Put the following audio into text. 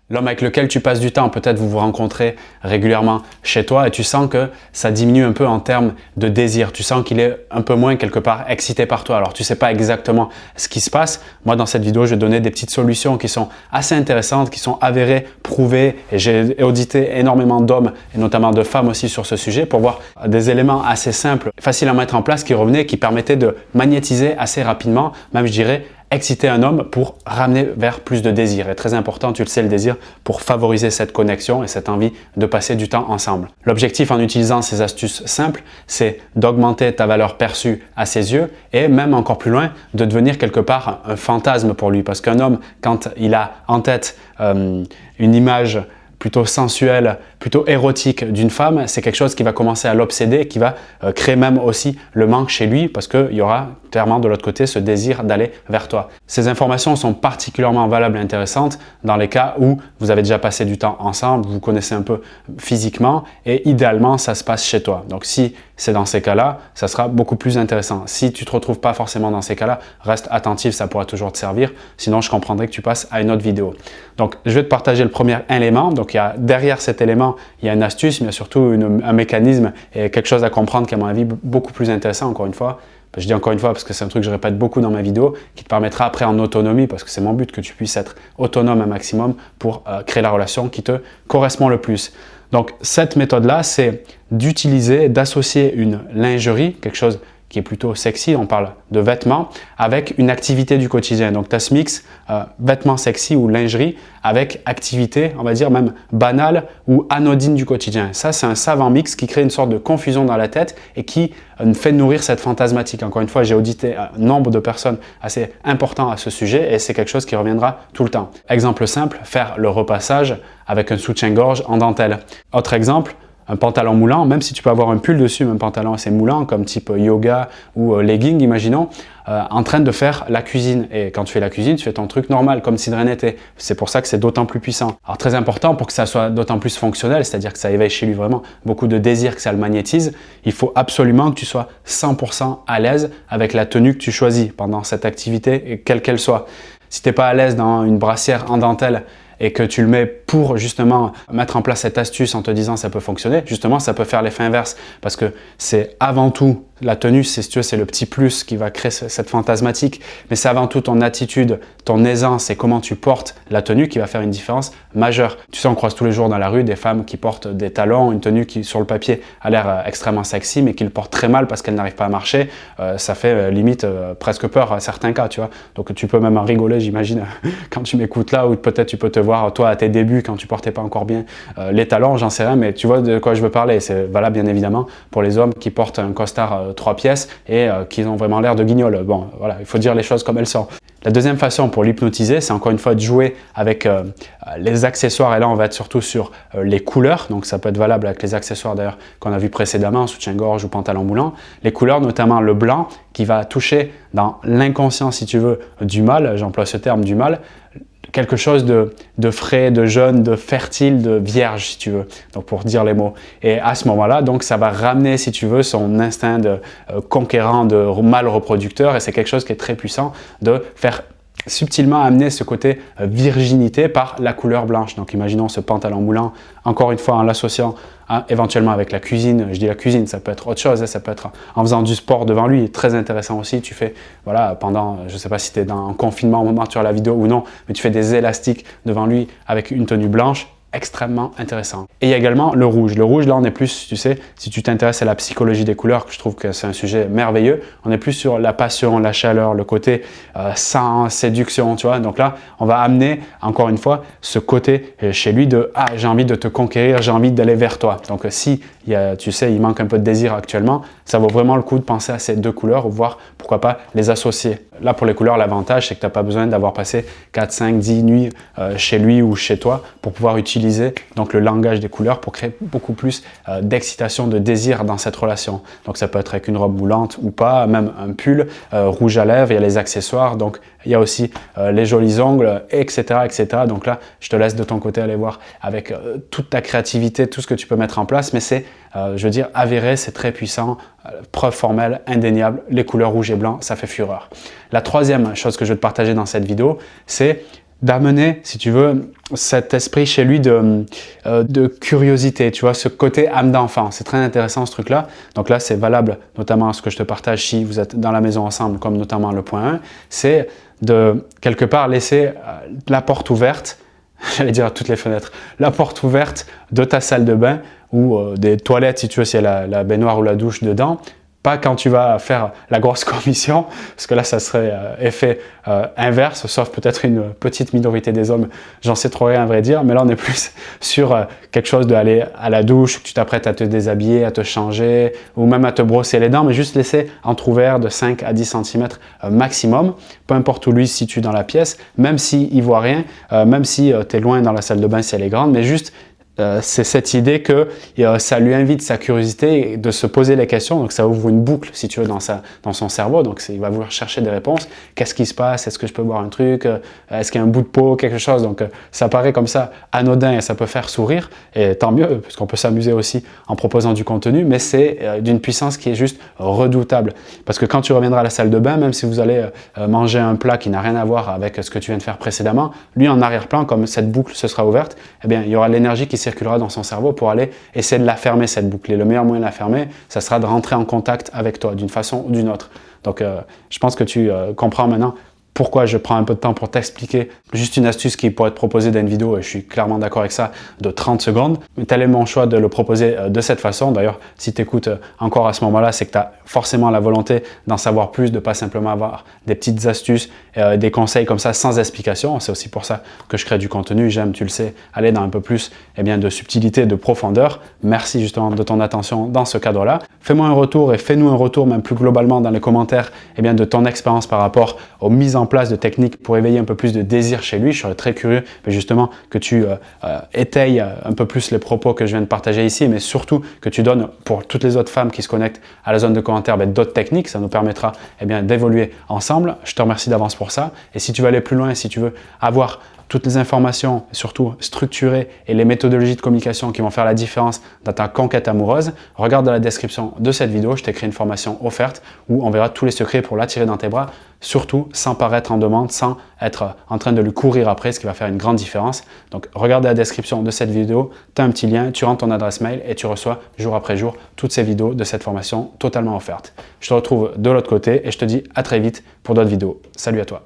L'homme avec lequel tu passes du temps, peut-être vous vous rencontrez régulièrement chez toi et tu sens que ça diminue un peu en termes de désir. Tu sens qu'il est un peu moins quelque part excité par toi. Alors tu sais pas exactement ce qui se passe. Moi dans cette vidéo, je vais donner des petites solutions qui sont assez intéressantes, qui sont avérées, prouvées. Et j'ai audité énormément d'hommes et notamment de femmes aussi sur ce sujet pour voir des éléments assez simples, faciles à mettre en place qui revenaient, qui permettaient de magnétiser assez rapidement, même je dirais, exciter un homme pour ramener vers plus de désir. Et très important, tu le sais, le désir pour favoriser cette connexion et cette envie de passer du temps ensemble. L'objectif en utilisant ces astuces simples, c'est d'augmenter ta valeur perçue à ses yeux et même encore plus loin, de devenir quelque part un fantasme pour lui. Parce qu'un homme, quand il a en tête une image plutôt sensuelle, plutôt érotique d'une femme, c'est quelque chose qui va commencer à l'obséder, qui va créer même aussi le manque chez lui parce qu'il y aura clairement de l'autre côté ce désir d'aller vers toi. Ces informations sont particulièrement valables et intéressantes dans les cas où vous avez déjà passé du temps ensemble, vous vous connaissez un peu physiquement et idéalement ça se passe chez toi. Donc si c'est dans ces cas-là, ça sera beaucoup plus intéressant. Si tu ne te retrouves pas forcément dans ces cas-là, reste attentif, ça pourra toujours te servir. Sinon, je comprendrai que tu passes à une autre vidéo. Donc, je vais te partager le premier élément. Donc, derrière cet élément, il y a une astuce, mais il y a surtout un mécanisme et quelque chose à comprendre qui, à mon avis, beaucoup plus intéressant, encore une fois. Je dis encore une fois parce que c'est un truc que je répète beaucoup dans ma vidéo qui te permettra après en autonomie, parce que c'est mon but que tu puisses être autonome un maximum pour créer la relation qui te correspond le plus. Donc, cette méthode-là, c'est d'utiliser, d'associer une lingerie, quelque chose qui est plutôt sexy, on parle de vêtements, avec une activité du quotidien. Donc, tu as ce mix vêtements sexy ou lingerie avec activité, on va dire même banale ou anodine du quotidien. Ça, c'est un savant mix qui crée une sorte de confusion dans la tête et qui fait nourrir cette fantasmatique. Encore une fois, j'ai audité un nombre de personnes assez important à ce sujet et c'est quelque chose qui reviendra tout le temps. Exemple simple, faire le repassage avec un soutien-gorge en dentelle. Autre exemple, un pantalon moulant, même si tu peux avoir un pull dessus, mais un pantalon assez moulant comme type yoga ou legging, imaginons, en train de faire la cuisine. Et quand tu fais la cuisine, tu fais ton truc normal, comme si de rien n'était. C'est pour ça que c'est d'autant plus puissant. Alors très important pour que ça soit d'autant plus fonctionnel, c'est-à-dire que ça éveille chez lui vraiment beaucoup de désir, que ça le magnétise, il faut absolument que tu sois 100% à l'aise avec la tenue que tu choisis pendant cette activité, quelle qu'elle soit. Si tu n'es pas à l'aise dans une brassière en dentelle, et que tu le mets pour justement mettre en place cette astuce en te disant ça peut fonctionner, justement ça peut faire l'effet inverse parce que c'est avant tout la tenue, si tu veux, c'est le petit plus qui va créer cette fantasmatique, mais c'est avant tout ton attitude, ton aisance et comment tu portes la tenue qui va faire une différence majeure. Tu sais, on croise tous les jours dans la rue des femmes qui portent des talons, une tenue qui sur le papier a l'air extrêmement sexy mais qui le portent très mal parce qu'elles n'arrivent pas à marcher. Ça fait limite presque peur à certains cas, tu vois. Donc tu peux même en rigoler, j'imagine, quand tu m'écoutes là, ou peut-être tu peux te voir toi à tes débuts quand tu portais pas encore bien les talons, j'en sais rien, mais tu vois de quoi je veux parler. C'est valable bien évidemment pour les hommes qui portent un costard 3 pièces et qui ont vraiment l'air de guignols. Bon, voilà, il faut dire les choses comme elles sont. La deuxième façon pour l'hypnotiser, c'est encore une fois de jouer avec les accessoires. Et là, on va être surtout sur les couleurs. Donc, ça peut être valable avec les accessoires d'ailleurs qu'on a vu précédemment, soutien-gorge ou pantalon moulant. Les couleurs, notamment le blanc, qui va toucher dans l'inconscient, si tu veux, du mâle. J'emploie ce terme du mâle. Quelque chose de frais, de jeune, de fertile, de vierge, si tu veux, donc pour dire les mots. Et à ce moment-là, donc ça va ramener, si tu veux, son instinct de conquérant, de mâle reproducteur, et c'est quelque chose qui est très puissant de faire subtilement amener ce côté virginité par la couleur blanche. Donc imaginons ce pantalon moulant, encore une fois en l'associant éventuellement avec la cuisine. Je dis la cuisine, ça peut être autre chose, hein, ça peut être en faisant du sport devant lui, très intéressant aussi. Tu fais, voilà, pendant, je ne sais pas si tu es dans un confinement au moment où tu as la vidéo ou non, mais tu fais des élastiques devant lui avec une tenue blanche. Extrêmement intéressant. Et il y a également le rouge. Le rouge, là, on est plus, tu sais, si tu t'intéresses à la psychologie des couleurs, que je trouve que c'est un sujet merveilleux, on est plus sur la passion, la chaleur, le côté sang, séduction, tu vois. Donc là, on va amener, encore une fois, ce côté chez lui de « Ah, j'ai envie de te conquérir, j'ai envie d'aller vers toi ». Donc si, tu sais, il manque un peu de désir actuellement, ça vaut vraiment le coup de penser à ces deux couleurs ou voir, pourquoi pas, les associer. Là, pour les couleurs, l'avantage, c'est que tu n'as pas besoin d'avoir passé 4, 5, 10 nuits chez lui ou chez toi pour pouvoir utiliser donc le langage des couleurs pour créer beaucoup plus d'excitation, de désir dans cette relation. Donc ça peut être avec une robe moulante ou pas, même un pull, rouge à lèvres, il y a les accessoires, donc il y a aussi les jolis ongles, etc., etc. Donc là, je te laisse de ton côté aller voir avec toute ta créativité, tout ce que tu peux mettre en place, mais c'est, je veux dire, avéré, c'est très puissant, preuve formelle, indéniable, les couleurs rouge et blanc, ça fait fureur. La troisième chose que je vais te partager dans cette vidéo, c'est d'amener, si tu veux, cet esprit chez lui de curiosité, tu vois, ce côté âme d'enfant. C'est très intéressant ce truc-là. Donc là, c'est valable notamment à ce que je te partage si vous êtes dans la maison ensemble, comme notamment le point 1, c'est de quelque part laisser la porte ouverte, j'allais dire à toutes les fenêtres, la porte ouverte de ta salle de bain ou des toilettes si tu veux, s'il y a la baignoire ou la douche dedans. Pas quand tu vas faire la grosse commission, parce que là, ça serait effet inverse, sauf peut-être une petite minorité des hommes, j'en sais trop rien à vrai dire, mais là, on est plus sur quelque chose d'aller à la douche, que tu t'apprêtes à te déshabiller, à te changer, ou même à te brosser les dents, mais juste laisser entrouvert de 5 à 10 cm maximum, peu importe où lui se situe dans la pièce, même s'il ne voit rien, même si tu es loin dans la salle de bain si elle est grande, mais juste c'est cette idée que ça lui invite sa curiosité de se poser les questions, donc ça ouvre une boucle si tu veux dans son cerveau, donc il va vouloir chercher des réponses. Qu'est-ce qui se passe? Est-ce que je peux boire un truc? Est-ce qu'il y a un bout de peau? Quelque chose? Donc ça paraît comme ça anodin et ça peut faire sourire, et tant mieux, parce qu'on peut s'amuser aussi en proposant du contenu, mais c'est d'une puissance qui est juste redoutable. Parce que quand tu reviendras à la salle de bain, même si vous allez manger un plat qui n'a rien à voir avec ce que tu viens de faire précédemment, lui en arrière-plan, comme cette boucle se sera ouverte, eh bien il y aura l'énergie qui circulera dans son cerveau pour aller essayer de la fermer cette boucle. Et le meilleur moyen de la fermer, ça sera de rentrer en contact avec toi d'une façon ou d'une autre. Donc je pense que tu comprends maintenant pourquoi je prends un peu de temps pour t'expliquer juste une astuce qui pourrait être proposée dans une vidéo, et je suis clairement d'accord avec ça, de 30 secondes. Mais tel est mon choix de le proposer de cette façon. D'ailleurs, si tu écoutes encore à ce moment-là, c'est que tu as forcément la volonté d'en savoir plus, de pas simplement avoir des petites astuces, des conseils comme ça sans explication. C'est aussi pour ça que je crée du contenu. J'aime, tu le sais, aller dans un peu plus de subtilité, de profondeur. Merci justement de ton attention dans ce cadre-là. Fais-moi un retour et fais-nous un retour même plus globalement dans les commentaires de ton expérience par rapport aux mises en place de techniques pour éveiller un peu plus de désir chez lui. Je serais très curieux justement que tu étayes un peu plus les propos que je viens de partager ici, mais surtout que tu donnes pour toutes les autres femmes qui se connectent à la zone de commentaires d'autres techniques. Ça nous permettra d'évoluer ensemble. Je te remercie d'avance pour ça. Et si tu veux aller plus loin, si tu veux avoir toutes les informations, surtout structurées, et les méthodologies de communication qui vont faire la différence dans ta conquête amoureuse, regarde dans la description de cette vidéo, je t'ai créé une formation offerte où on verra tous les secrets pour l'attirer dans tes bras, surtout sans paraître en demande, sans être en train de lui courir après, ce qui va faire une grande différence. Donc regarde la description de cette vidéo, tu as un petit lien, tu rentres ton adresse mail et tu reçois jour après jour toutes ces vidéos de cette formation totalement offerte. Je te retrouve de l'autre côté et je te dis à très vite pour d'autres vidéos. Salut à toi!